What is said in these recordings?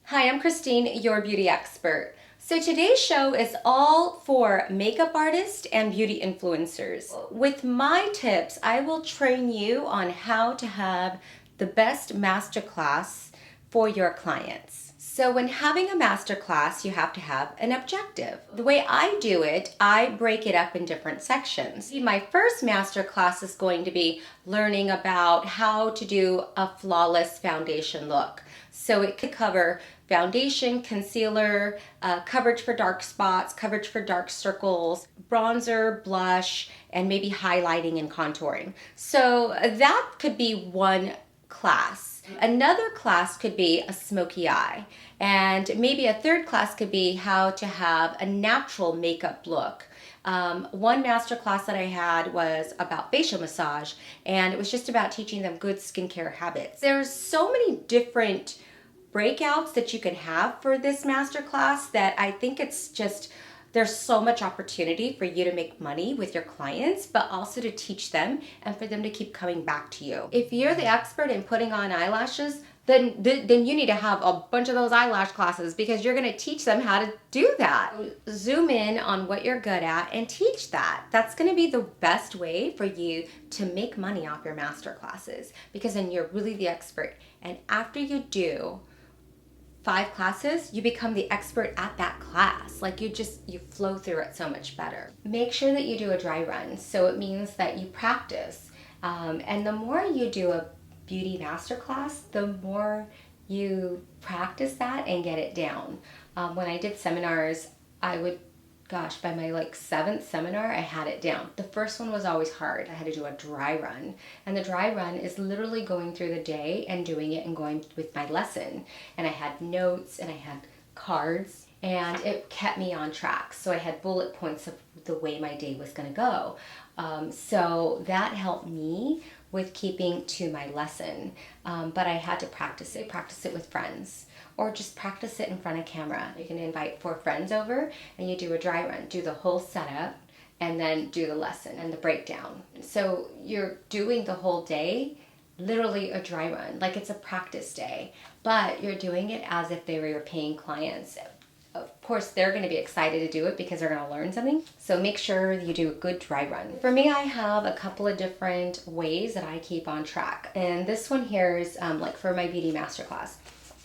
Hi, I'm Christine, your beauty expert. So today's show is all for makeup artists and beauty influencers. With my tips, I will train you on how to have the best masterclass for your clients. So when having a masterclass, you have to have an objective. The way I do it, I break it up in different sections. My first masterclass is going to be learning about how to do a flawless foundation look. So it could cover foundation, concealer, coverage for dark spots, coverage for dark circles, bronzer, blush, and maybe highlighting and contouring. So that could be one class. Another class could be a smoky eye. And maybe a third class could be how to have a natural makeup look. One master class that I had was about facial massage, and it was just about teaching them good skincare habits. There's so many different breakouts that you can have for this master class that I think it's just, there's so much opportunity for you to make money with your clients, but also to teach them and for them to keep coming back to you. If you're the expert in putting on eyelashes, then you need to have a bunch of those eyelash classes because you're going to teach them how to do that. Zoom in on what you're good at and teach that. That's going to be the best way for you to make money off your master classes, because then you're really the expert. And after you do 5 classes, you become the expert at that class. Like you flow through it so much better. Make sure that you do a dry run. So it means that you practice. And the more you do a beauty masterclass, the more you practice that and get it down. When I did seminars, I would, by my 7th seminar, I had it down. The first one was always hard. I had to do a dry run. And the dry run is literally going through the day and doing it and going with my lesson. And I had notes and I had cards and it kept me on track. So I had bullet points of the way my day was gonna go. So that helped me with keeping to my lesson. But I had to practice it with friends, or just practice it in front of camera. You can invite 4 friends over and you do a dry run, do the whole setup, and then do the lesson and the breakdown. So you're doing the whole day, literally a dry run, like it's a practice day, but you're doing it as if they were your paying clients. Of course, they're going to be excited to do it because they're going to learn something. So make sure you do a good dry run. For me, I have a couple of different ways that I keep on track. And this one here is for my beauty masterclass.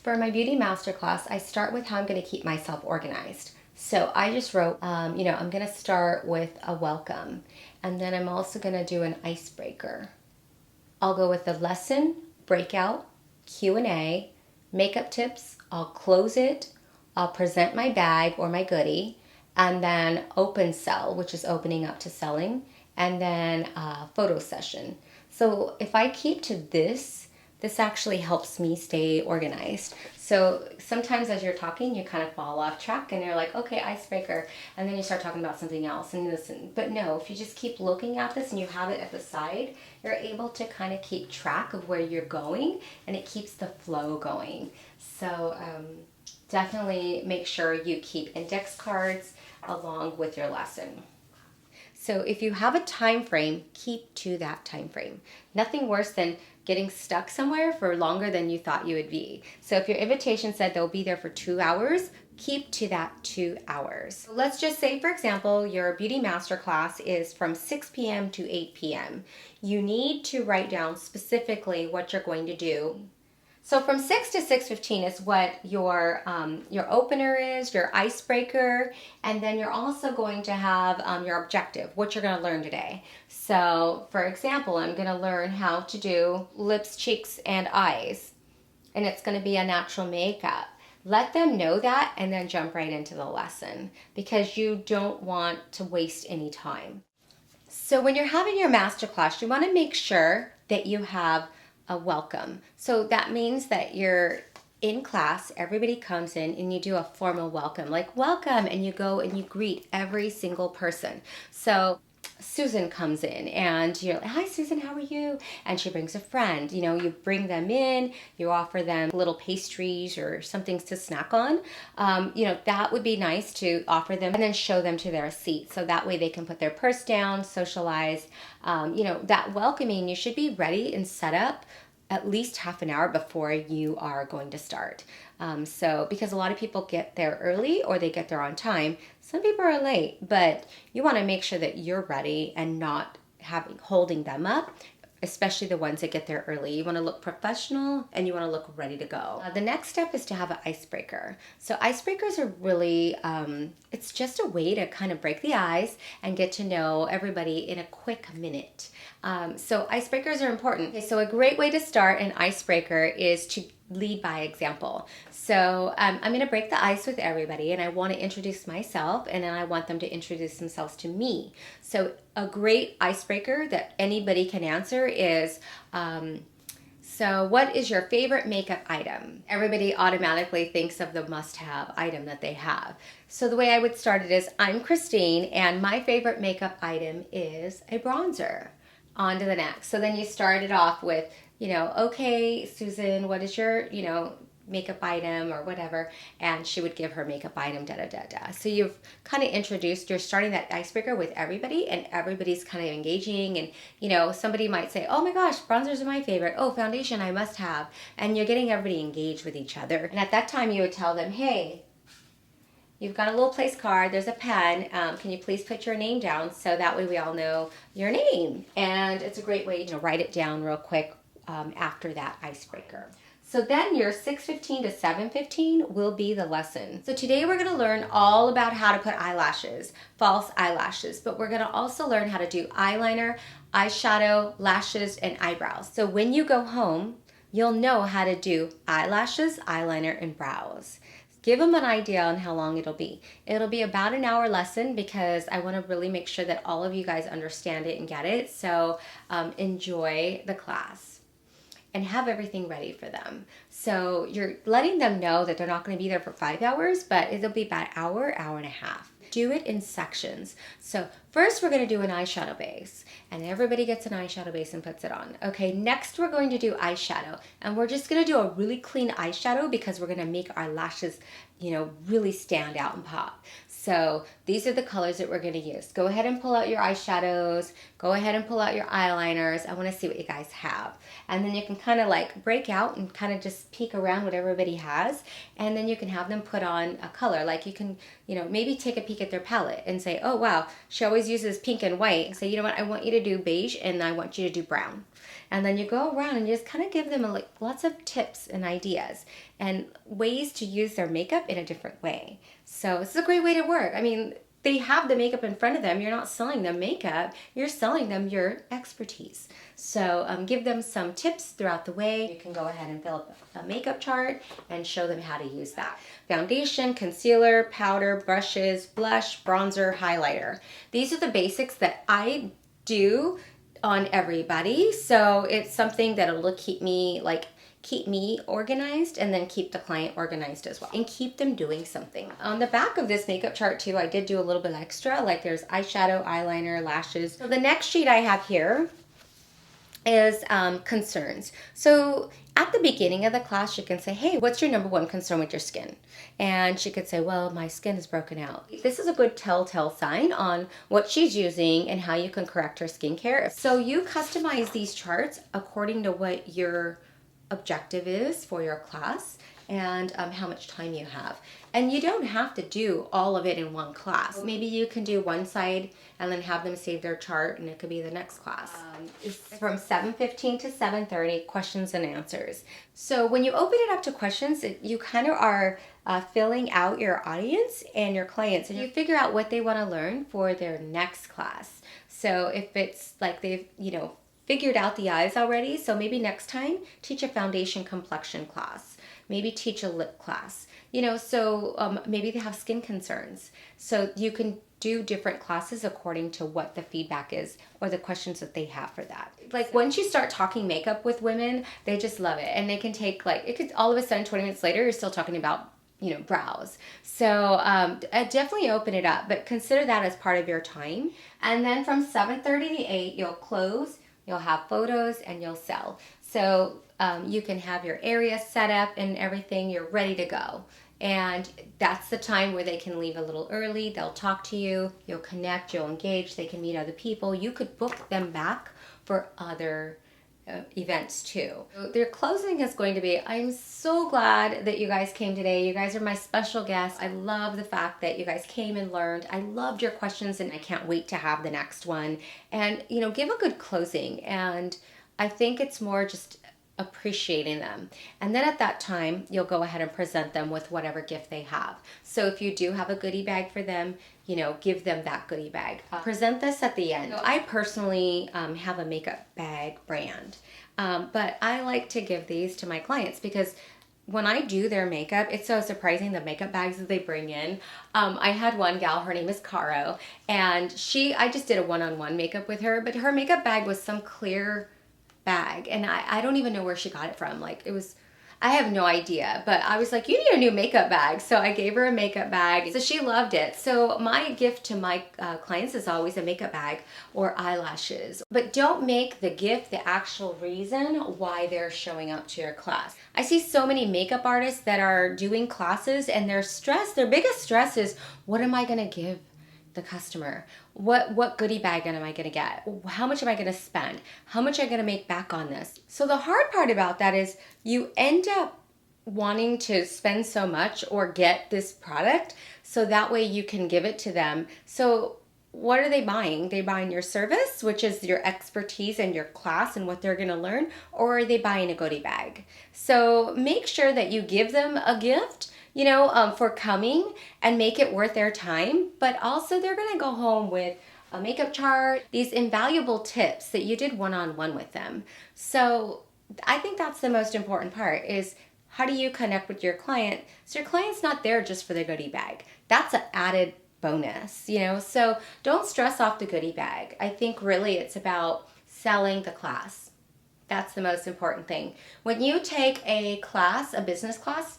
For my beauty masterclass, I start with how I'm going to keep myself organized. So I just wrote, I'm going to start with a welcome. And then I'm also going to do an icebreaker. I'll go with the lesson, breakout, Q&A, makeup tips. I'll close it. I'll present my bag or my goodie, and then open sell, which is opening up to selling, and then a photo session. So if I keep to this actually helps me stay organized. So sometimes as you're talking, you kind of fall off track and you're like, okay, icebreaker, and then you start talking about something else and listen. But no, if you just keep looking at this and you have it at the side, you're able to kind of keep track of where you're going, and it keeps the flow going. So definitely make sure you keep index cards along with your lesson. So if you have a time frame, keep to that time frame. Nothing worse than getting stuck somewhere for longer than you thought you would be. So if your invitation said they'll be there for 2 hours, keep to that 2 hours. Let's just say, for example, your beauty masterclass is from 6 p.m. to 8 p.m. You need to write down specifically what you're going to do. So from 6 to 6:15 is what your opener is, your icebreaker, and then you're also going to have your objective, what you're going to learn today. So for example, I'm going to learn how to do lips, cheeks, and eyes, and it's going to be a natural makeup. Let them know that and then jump right into the lesson, because you don't want to waste any time. So when you're having your masterclass, you want to make sure that you have a welcome. So that means that you're in class, everybody comes in and you do a formal welcome, like welcome, and you go and you greet every single person. So Susan comes in and you're like, hi Susan, how are you? And she brings a friend. You bring them in, you offer them little pastries or some things to snack on. That would be nice to offer them, and then show them to their seat. So that way they can put their purse down, socialize. That welcoming, you should be ready and set up at least half an hour before you are going to start. So because a lot of people get there early or they get there on time, some people are late, but you want to make sure that you're ready and not holding them up, especially the ones that get there early. You want to look professional and you want to look ready to go. The next step is to have an icebreaker. So icebreakers are really, it's just a way to kind of break the ice and get to know everybody in a quick minute. So icebreakers are important. Okay, so a great way to start an icebreaker is to lead by example. So I'm going to break the ice with everybody, and I want to introduce myself, and then I want them to introduce themselves to me. So a great icebreaker that anybody can answer is, so what is your favorite makeup item? Everybody automatically thinks of the must-have item that they have. So the way I would start it is, I'm Christine, and my favorite makeup item is a bronzer. On to the next. So then you start it off with, okay, Susan, what is your, makeup item or whatever, and she would give her makeup item, da da da da. So you've kind of introduced, you're starting that icebreaker with everybody, and everybody's kind of engaging, and somebody might say, oh my gosh, bronzers are my favorite, oh, foundation I must have, and you're getting everybody engaged with each other. And at that time you would tell them, hey, you've got a little place card, there's a pen, can you please put your name down so that way we all know your name? And it's a great way to write it down real quick after that icebreaker. So then your 6:15 to 7:15 will be the lesson. So today we're gonna learn all about how to put eyelashes, false eyelashes, but we're gonna also learn how to do eyeliner, eyeshadow, lashes, and eyebrows. So when you go home, you'll know how to do eyelashes, eyeliner, and brows. Give them an idea on how long it'll be. It'll be about an hour lesson because I want to really make sure that all of you guys understand it and get it. So enjoy the class and have everything ready for them. So you're letting them know that they're not going to be there for 5 hours, but it'll be about an hour, hour and a half. Do it in sections. So first we're going to do an eyeshadow base, and everybody gets an eyeshadow base and puts it on. Okay, next we're going to do eyeshadow, and we're just going to do a really clean eyeshadow because we're going to make our lashes, really stand out and pop. So these are the colors that we're going to use. Go ahead and pull out your eyeshadows. Go ahead and pull out your eyeliners. I want to see what you guys have. And then you can kind of like break out and kind of just peek around what everybody has. And then you can have them put on a color. Like you can, maybe take a peek at their palette and say, oh wow, she always uses pink and white. And say, you know what, I want you to do beige and I want you to do brown. And then you go around and you just kind of give them lots of tips and ideas and ways to use their makeup in a different way. So this is a great way to work. I mean, they have the makeup in front of them. You're not selling them makeup. You're selling them your expertise. So give them some tips throughout the way. You can go ahead and fill up a makeup chart and show them how to use that. Foundation, concealer, powder, brushes, blush, bronzer, highlighter. These are the basics that I do on everybody. So it's something that'll keep me organized and then keep the client organized as well and keep them doing something. On the back of this makeup chart too, I did do a little bit extra, like there's eyeshadow, eyeliner, lashes. So the next sheet I have here is concerns. So at the beginning of the class, you can say, hey, what's your number one concern with your skin? And she could say, well, my skin is broken out. This is a good telltale sign on what she's using and how you can correct her skincare. So you customize these charts according to what your objective is for your class and how much time you have. And you don't have to do all of it in one class. Maybe you can do one side and then have them save their chart and it could be the next class. It's from 7:15 to 7:30, questions and answers. So when you open it up to questions, you kind of are filling out your audience and your clients, and you figure out what they want to learn for their next class. So if it's like they've, figured out the eyes already, so maybe next time teach a foundation complexion class. Maybe teach a lip class. Maybe they have skin concerns. So you can do different classes according to what the feedback is or the questions that they have for that. Like once you start talking makeup with women, they just love it. And they can take it could all of a sudden 20 minutes later, you're still talking about brows. So definitely open it up, but consider that as part of your time. And then from 7:30 to 8, you'll close, you'll have photos, and you'll sell. So you can have your area set up and everything, you're ready to go. And that's the time where they can leave a little early, they'll talk to you, you'll connect, you'll engage, they can meet other people. You could book them back for other events too. So their closing is going to be, I'm so glad that you guys came today. You guys are my special guests. I love the fact that you guys came and learned. I loved your questions and I can't wait to have the next one. And, you know, give a good closing. And I think it's more just appreciating them. And then at that time, you'll go ahead and present them with whatever gift they have. So if you do have a goodie bag for them, you know, give them that goodie bag. Present this at the end. So I personally have a makeup bag brand, but I like to give these to my clients because when I do their makeup, it's so surprising the makeup bags that they bring in. I had one gal, her name is Caro, and I just did a one-on-one makeup with her, but her makeup bag was some clear bag, and I don't even know where she got it from. Like, I have no idea, but I was like, you need a new makeup bag. So I gave her a makeup bag. So she loved it. So my gift to my clients is always a makeup bag or eyelashes. But don't make the gift the actual reason why they're showing up to your class. I see so many makeup artists that are doing classes and their biggest stress is, what am I gonna give the customer? What goodie bag am I gonna get? How much am I gonna spend? How much am I gonna make back on this? So the hard part about that is you end up wanting to spend so much or get this product so that way you can give it to them. So what are they buying? They're buying your service, which is your expertise and your class and what they're gonna learn, or are they buying a goodie bag? So make sure that you give them a gift, you know, for coming and make it worth their time, but also they're gonna go home with a makeup chart, these invaluable tips that you did one-on-one with them. So I think that's the most important part is how do you connect with your client? So your client's not there just for the goodie bag. That's an added bonus, you know? So don't stress off the goodie bag. I think really it's about selling the class. That's the most important thing. When you take a class, a business class,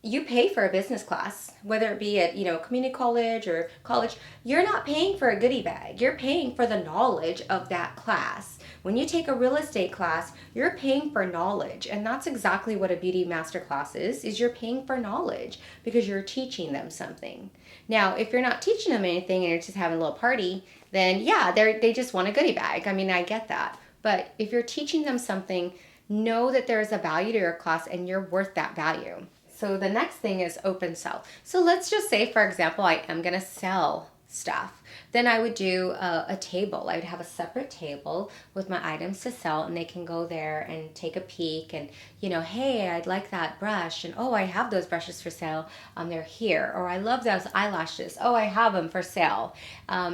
you pay for a business class, whether it be at, you know, community college or college. You're not paying for a goodie bag. You're paying for the knowledge of that class. When you take a real estate class, you're paying for knowledge. And that's exactly what a beauty masterclass is you're paying for knowledge because you're teaching them something. Now, if you're not teaching them anything and you're just having a little party, then yeah, they just want a goodie bag. I mean, I get that. But if you're teaching them something, know that there is a value to your class and you're worth that value. So the next thing is open sell. So let's just say, for example, I am gonna sell stuff. Then I would do a table. I would have a separate table with my items to sell and they can go there and take a peek and, you know, hey, I'd like that brush and oh, I have those brushes for sale. They're here. Or I love those eyelashes. Oh, I have them for sale.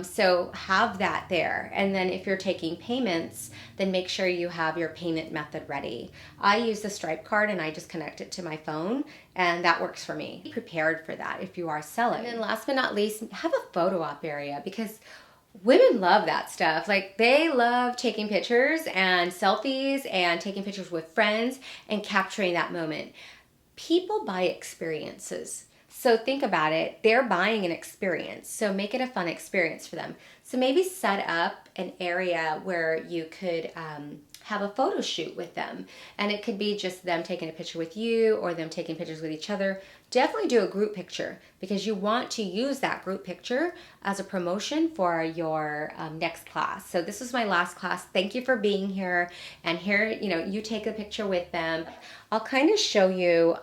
So have that there. And then if you're taking payments, then make sure you have your payment method ready. I use the Stripe card and I just connect it to my phone and that works for me. Be prepared for that if you are selling. And then last but not least, have a photo op area because women love that stuff. Like they love taking pictures and selfies and taking pictures with friends and capturing that moment. People buy experiences. So think about it, they're buying an experience. So make it a fun experience for them. So maybe set up an area where you could have a photo shoot with them. And it could be just them taking a picture with you or them taking pictures with each other. Definitely do a group picture because you want to use that group picture as a promotion for your next class. So this is my last class. Thank you for being here. And here, you know, you take a picture with them. I'll kind of show you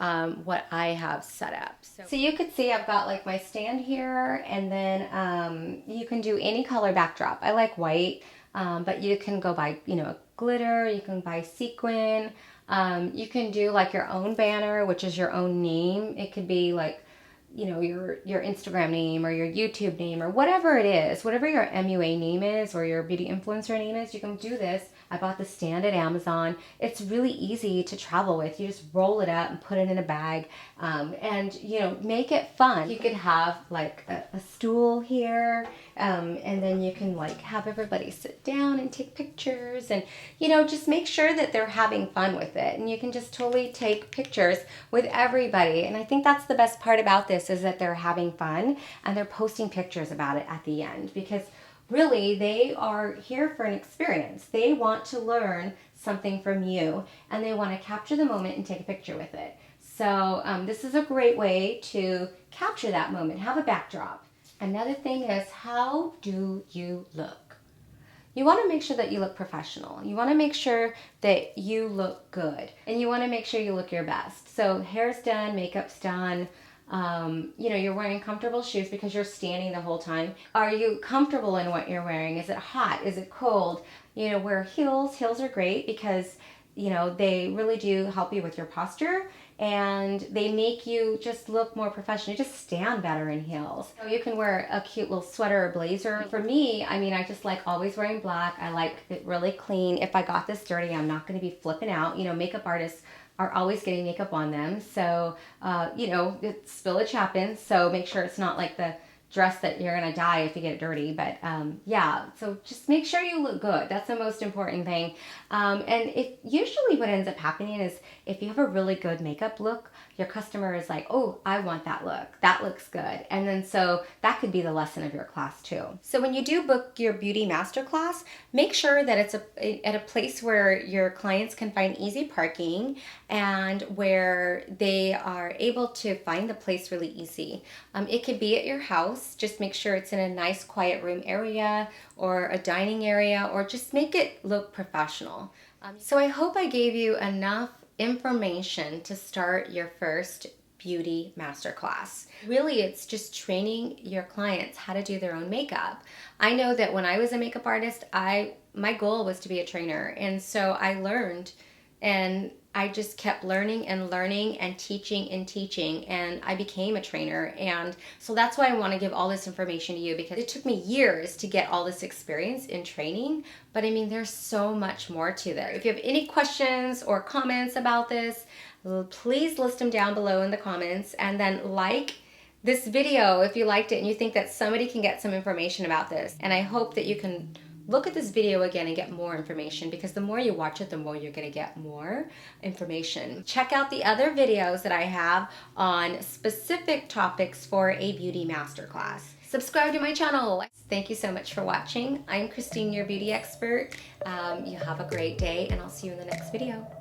what I have set up. So you could see I've got like my stand here and then you can do any color backdrop. I like white, but you can go by, you know, glitter, you can buy sequin, you can do like your own banner, which is your own name. It could be like, you know, your Instagram name or your YouTube name or whatever it is, whatever your MUA name is or your beauty influencer name is, you can do this. I bought the stand at Amazon. It's really easy to travel with. You just roll it up and put it in a bag and, you know, make it fun. You could have like a stool here and then you can like have everybody sit down and take pictures and, you know, just make sure that they're having fun with it. And you can just totally take pictures with everybody. And I think that's the best part about this is that they're having fun and they're posting pictures about it at the end because really, they are here for an experience. They want to learn something from you and they want to capture the moment and take a picture with it. So this is a great way to capture that moment. Have a backdrop. Another thing is, how do you look? you want to make sure that you look professional. You want to make sure that you look good, and you want to make sure you look your best. So hair's done, makeup's done. You know, you're wearing comfortable shoes because you're standing the whole time. Are you comfortable in what you're wearing? Is it hot? Is it cold? You know, wear heels. Heels are great because, you know, they really do help you with your posture, and they make you just look more professional. You just stand better in heels. So you can wear a cute little sweater or blazer. For me, I mean, I just like always wearing black. I like it really clean. If I got this dirty, I'm not going to be flipping out. You know, makeup artists are always getting makeup on them. So, you know, spillage happens. So make sure it's not like the dress that you're going to die if you get it dirty. But yeah, so just make sure you look good. That's the most important thing. And usually what ends up happening is if you have a really good makeup look, your customer is like, oh, I want that look. That looks good. And then so that could be the lesson of your class too. So when you do book your beauty masterclass, make sure that it's at a place where your clients can find easy parking and where they are able to find the place really easy. It could be at your house. Just make sure it's in a nice quiet room area or a dining area, or just make it look professional. So I hope I gave you enough information to start your first beauty masterclass. Really, it's just training your clients how to do their own makeup. I know that when I was a makeup artist, my goal was to be a trainer, and so I learned, and I just kept learning and teaching, and I became a trainer. And so that's why I want to give all this information to you, because it took me years to get all this experience in training. But I mean, there's so much more to this. If you have any questions or comments about this, please list them down below in the comments, and then like this video if you liked it and you think that somebody can get some information about this. And I hope that you can look at this video again and get more information, because the more you watch it, the more you're going to get more information. Check out the other videos that I have on specific topics for a beauty masterclass. Subscribe to my channel. Thank you so much for watching. I'm Christine, your beauty expert. You have a great day, and I'll see you in the next video.